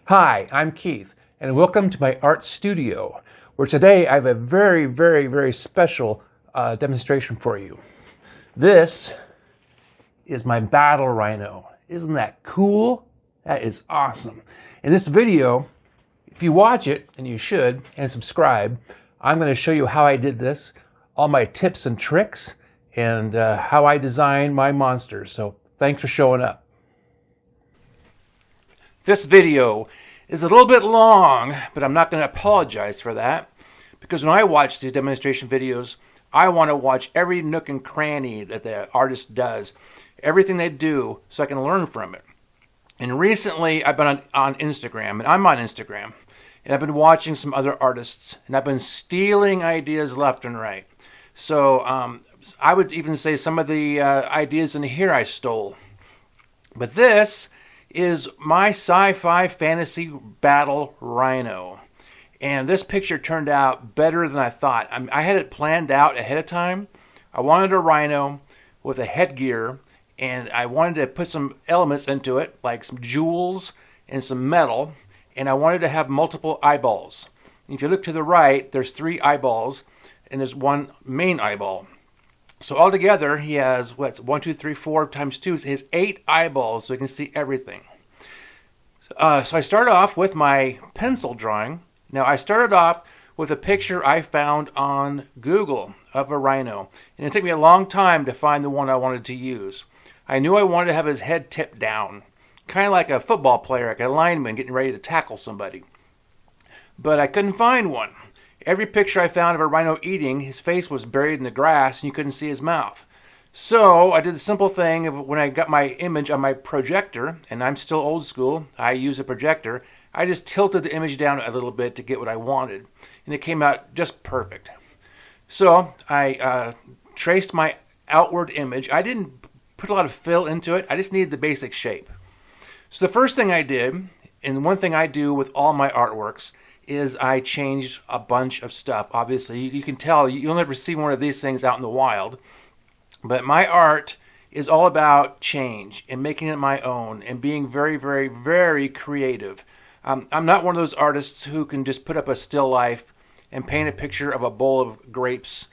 Hi, I'm Keith, and welcome to my art studio, where today I have a very special demonstration for you. This is my battle rhino. Isn't that cool? That is awesome. In this video, if you watch it, and you should, and subscribe, I'm going to show you how I did this, all my tips and tricks, and how I design my monsters. So thanks for showing up. This video is a little bit long, but I'm not going to apologize for that, because when I watch these demonstration videos, I want to watch every nook and cranny that the artist does, everything they do, so I can learn from it. And recently, I've been on Instagram, and I'm on Instagram, and I've been watching some other artists, and I've been stealing ideas left and right. So I would even say some of the ideas in here I stole. But this is my sci-fi fantasy battle rhino. And this picture turned out better than I thought. I had it planned out ahead of time. I wanted a rhino with a headgear, and I wanted to put some elements into it, like some jewels and some metal, and I wanted to have multiple eyeballs. And if you look to the right, there's 3 eyeballs, and there's one main eyeball. So altogether, he has, 1, 2, 3, 4 times 2, so he has 8 eyeballs, so he can see everything. So I started off with my pencil drawing. Now, I started off with a picture I found on Google of a rhino, and it took me a long time to find the one I wanted to use. I knew I wanted to have his head tipped down, kind of like a football player, like a lineman getting ready to tackle somebody. But I couldn't find one. Every picture I found of a rhino eating, his face was buried in the grass and you couldn't see his mouth. So I did the simple thing of when I got my image on my projector, and I'm still old school, I use a projector, I just tilted the image down a little bit to get what I wanted. And it came out just perfect. So I traced my outward image. I didn't put a lot of fill into it. I just needed the basic shape. So the first thing I did, and one thing I do with all my artworks, is I changed a bunch of stuff. Obviously, you can tell, you'll never see one of these things out in the wild. But my art is all about change and making it my own and being very creative. I'm not one of those artists who can just put up a still life and paint a picture of a bowl of grapes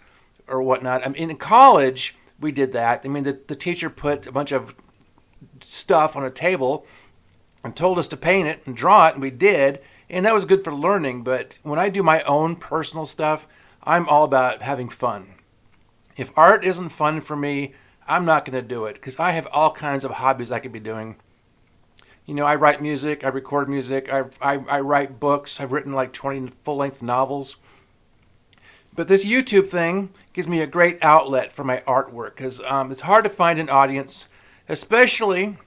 or whatnot. I mean, in college, we did that. I mean, the teacher put a bunch of stuff on a table and told us to paint it and draw it, and we did. And that was good for learning, but when I do my own personal stuff, I'm all about having fun. If art isn't fun for me, I'm not going to do it, because I have all kinds of hobbies I could be doing. You know, I write music, I record music, I write books, I've written like 20 full-length novels. But this YouTube thing gives me a great outlet for my artwork, because it's hard to find an audience, especially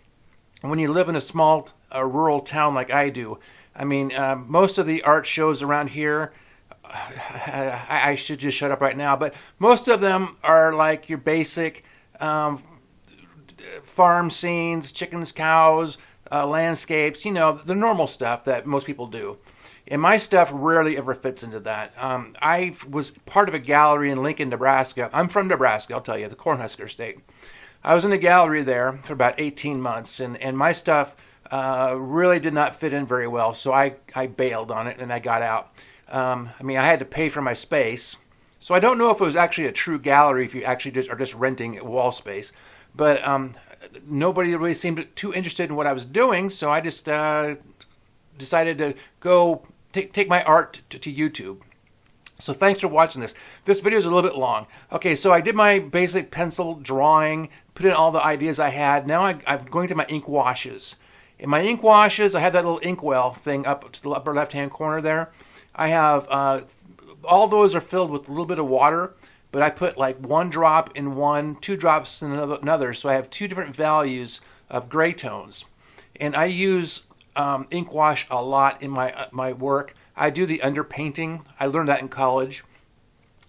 when you live in a small rural town like I do. I mean, most of the art shows around here, I should just shut up right now, but most of them are like your basic farm scenes, chickens, cows, landscapes, you know, the normal stuff that most people do. And my stuff rarely ever fits into that. I was part of a gallery in Lincoln, Nebraska. I'm from Nebraska, I'll tell you, the Cornhusker State. I was in a gallery there for about 18 months, and my stuff really did not fit in very well, so I bailed on it and I got out. I mean, I had to pay for my space, so I don't know if it was actually a true gallery if you actually are just renting wall space, but nobody really seemed too interested in what I was doing, so I just decided to go take my art to YouTube. So thanks for watching this. This video is a little bit long. Okay, so I did my basic pencil drawing, put in all the ideas I had. Now I'm going to my ink washes. In my ink washes, I have that little inkwell thing up to the upper left-hand corner there. I have, all those are filled with a little bit of water, but I put like 1 drop in one, 2 drops in another, so I have 2 different values of gray tones. And I use ink wash a lot in my work. I do the underpainting. I learned that in college.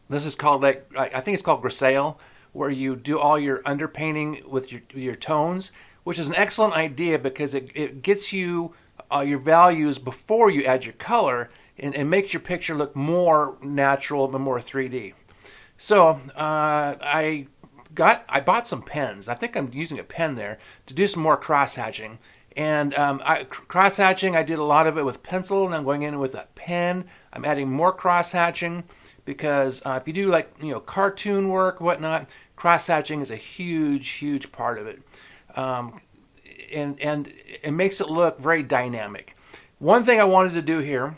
This is called, I think it's called grisaille, where you do all your underpainting with your tones, which is an excellent idea because it gets you your values before you add your color and makes your picture look more natural and more 3D. So I bought some pens. I think I'm using a pen there to do some more cross hatching. And cross-hatching, I did a lot of it with pencil, and I'm going in with a pen. I'm adding more cross-hatching because if you do like cartoon work, whatnot, cross-hatching is a huge part of it, and it makes it look very dynamic. One thing I wanted to do here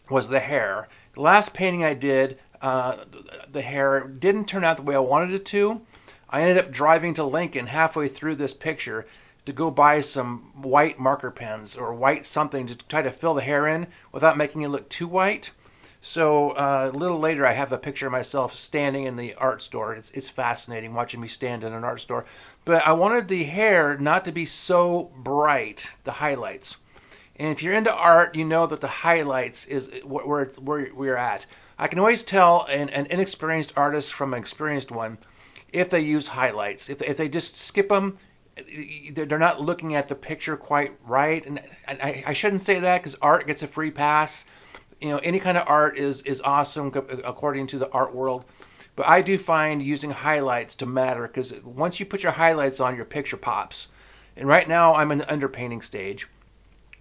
was the hair. The last painting I did, the hair didn't turn out the way I wanted it to. I ended up driving to Lincoln halfway through this picture to go buy some white marker pens or white something to try to fill the hair in without making it look too white. So a little later I have a picture of myself standing in the art store. It's fascinating watching me stand in an art store. But I wanted the hair not to be so bright, the highlights. And if you're into art, you know that the highlights is where we're at. I can always tell an inexperienced artist from an experienced one if they use highlights. If they just skip them, they're not looking at the picture quite right. And I shouldn't say that because art gets a free pass. Any kind of art is awesome according to the art world. But I do find using highlights to matter because once you put your highlights on, your picture pops. And right now I'm in the underpainting stage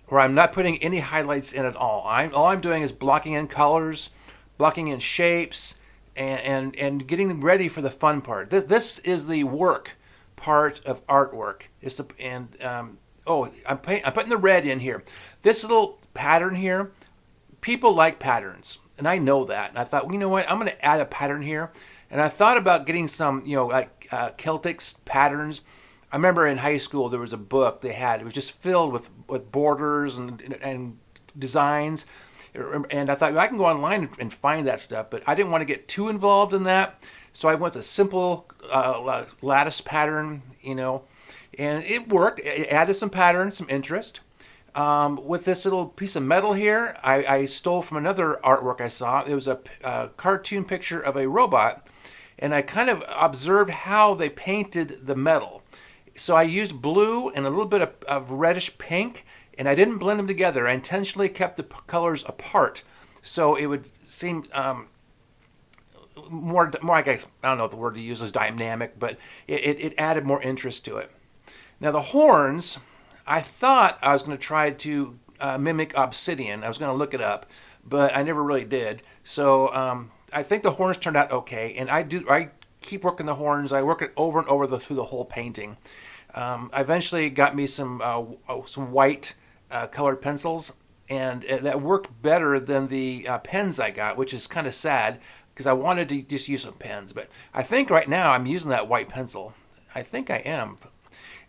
where I'm not putting any highlights in at all. All I'm doing is blocking in colors, blocking in shapes, and getting ready for the fun part. This is the work part of artwork. I'm putting the red in here. This little pattern here, people like patterns, and I know that. And I thought, well, you know what? I'm going to add a pattern here. And I thought about getting some, Celtic patterns. I remember in high school there was a book they had. It was just filled with borders and designs. And I thought, well, I can go online and find that stuff, but I didn't want to get too involved in that. So I went with a simple lattice pattern, and it worked. It added some pattern, some interest. With this little piece of metal here, I stole from another artwork I saw. It was a cartoon picture of a robot, and I kind of observed how they painted the metal. So I used blue and a little bit of reddish pink, and I didn't blend them together. I intentionally kept the colors apart, so it would seem more. I guess I don't know what the word to use is dynamic, but it added more interest to it. Now the horns, I thought I was going to try to mimic obsidian. I was going to look it up, but I never really did. So I think the horns turned out okay, and I keep working the horns. I work it over and over through the whole painting. I eventually got me some white colored pencils, and that worked better than the pens I got, which is kind of sad because I wanted to just use some pens. But I think right now I'm using that white pencil. I think I am.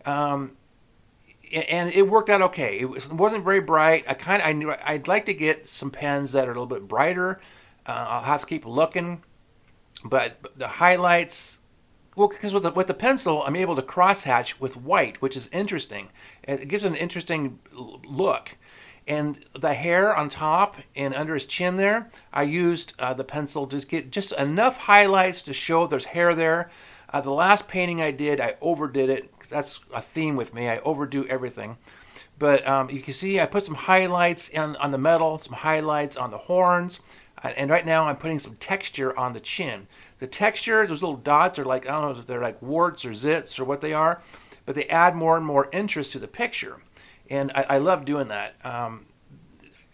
And it worked out okay. It wasn't very bright. I'd like to get some pens that are a little bit brighter. I'll have to keep looking. But the highlights, well, because with the pencil, I'm able to cross-hatch with white, which is interesting. It gives an interesting look. And the hair on top and under his chin there, I used the pencil to get just enough highlights to show there's hair there. The last painting I did, I overdid it, because that's a theme with me. I overdo everything. But you can see I put some highlights on the metal, some highlights on the horns, and right now I'm putting some texture on the chin. The texture, those little dots are like, I don't know if they're like warts or zits or what they are, but they add more and more interest to the picture. And I love doing that.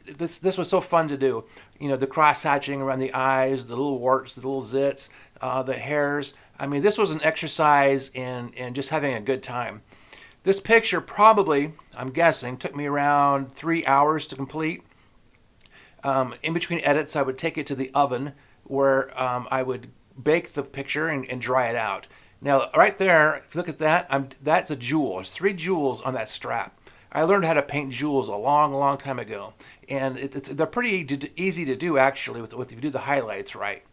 This was so fun to do. The cross-hatching around the eyes, the little warts, the little zits, the hairs. I mean, this was an exercise in just having a good time. This picture probably, I'm guessing, took me around 3 hours to complete. In between edits, I would take it to the oven where I would bake the picture and dry it out. Now, right there, if you look at that, that's a jewel. There's 3 jewels on that strap. I learned how to paint jewels a long time ago. And they're pretty easy to do, actually, if you do the highlights right.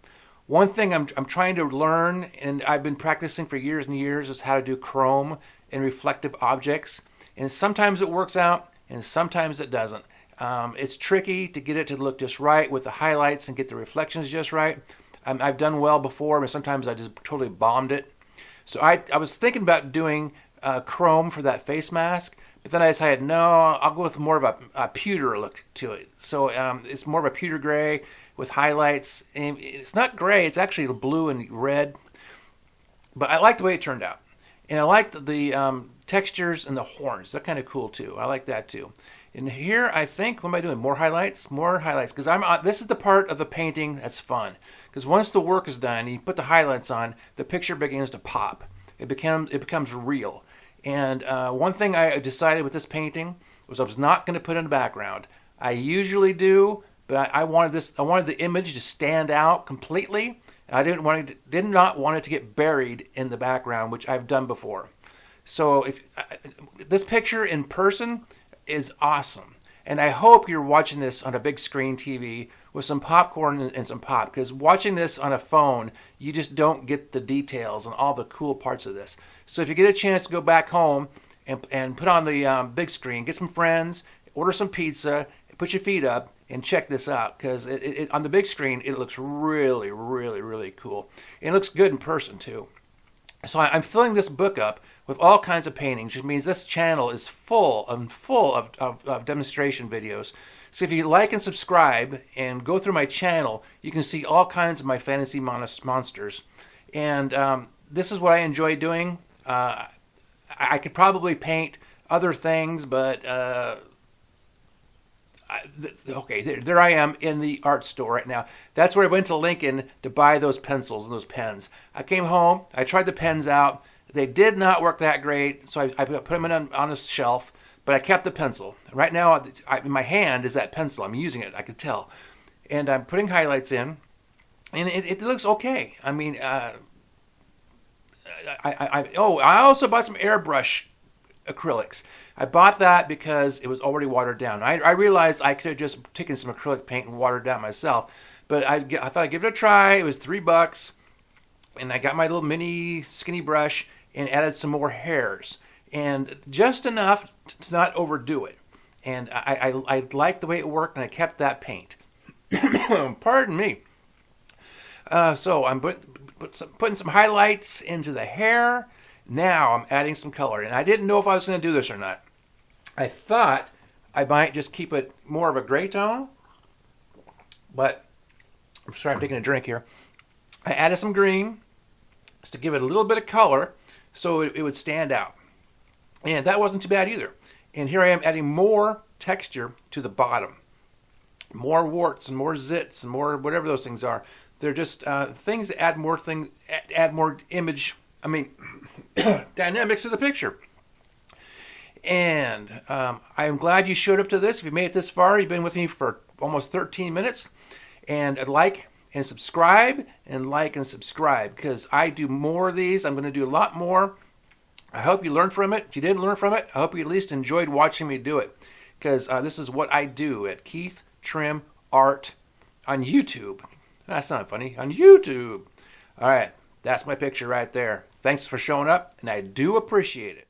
One thing I'm trying to learn, and I've been practicing for years and years, is how to do chrome and reflective objects. And sometimes it works out, and sometimes it doesn't. It's tricky to get it to look just right with the highlights and get the reflections just right. I've done well before, but sometimes I just totally bombed it. So I was thinking about doing chrome for that face mask, but then I decided, no, I'll go with more of a pewter look to it. So it's more of a pewter gray with highlights. And it's not gray, it's actually blue and red. But I like the way it turned out. And I like the textures in the horns. They're kind of cool too. I like that too. And here, I think, what am I doing? More highlights? More highlights. Because this is the part of the painting that's fun. Because once the work is done, you put the highlights on, the picture begins to pop. It becomes real. And one thing I decided with this painting was I was not going to put in the background. I usually do, but I wanted the image to stand out completely. I did not want it to get buried in the background, which I've done before. So if this picture in person is awesome. And I hope you're watching this on a big screen TV with some popcorn and some pop, because watching this on a phone, you just don't get the details and all the cool parts of this. So if you get a chance to go back home and put on the big screen, get some friends, order some pizza, put your feet up, and check this out, because on the big screen, it looks really, really, really cool. And it looks good in person, too. So I'm filling this book up with all kinds of paintings, which means this channel is full of demonstration videos. So if you like and subscribe and go through my channel, you can see all kinds of my fantasy monsters. And this is what I enjoy doing. I could probably paint other things, but okay, there I am in the art store right now. That's where I went to Lincoln to buy those pencils and those pens. I came home, I tried the pens out. They did not work that great, so I put them on a shelf, but I kept the pencil. Right now, in my hand is that pencil. I'm using it, I could tell. And I'm putting highlights in, and it looks okay. I mean, I also bought some airbrush acrylics. I bought that because it was already watered down. I realized I could have just taken some acrylic paint and watered down myself, but I thought I'd give it a try. It was $3, and I got my little mini skinny brush and added some more hairs, and just enough to not overdo it. And I liked the way it worked, and I kept that paint. Pardon me. So I'm putting some highlights into the hair. Now I'm adding some color, and I didn't know if I was going to do this or not. I thought I might just keep it more of a gray tone, but I'm sorry, I'm taking a drink here. I added some green just to give it a little bit of color so it would stand out. And that wasn't too bad either. And here I am adding more texture to the bottom. More warts and more zits and more whatever those things are. They're just things that add more image, dynamics to the picture. And I am glad you showed up to this. If you made it this far, you've been with me for almost 13 minutes. And like and subscribe, because I do more of these. I'm going to do a lot more. I hope you learned from it. If you didn't learn from it, I hope you at least enjoyed watching me do it, because this is what I do at Keith Trimm Art on YouTube. That's not funny. On YouTube. All right. That's my picture right there. Thanks for showing up, and I do appreciate it.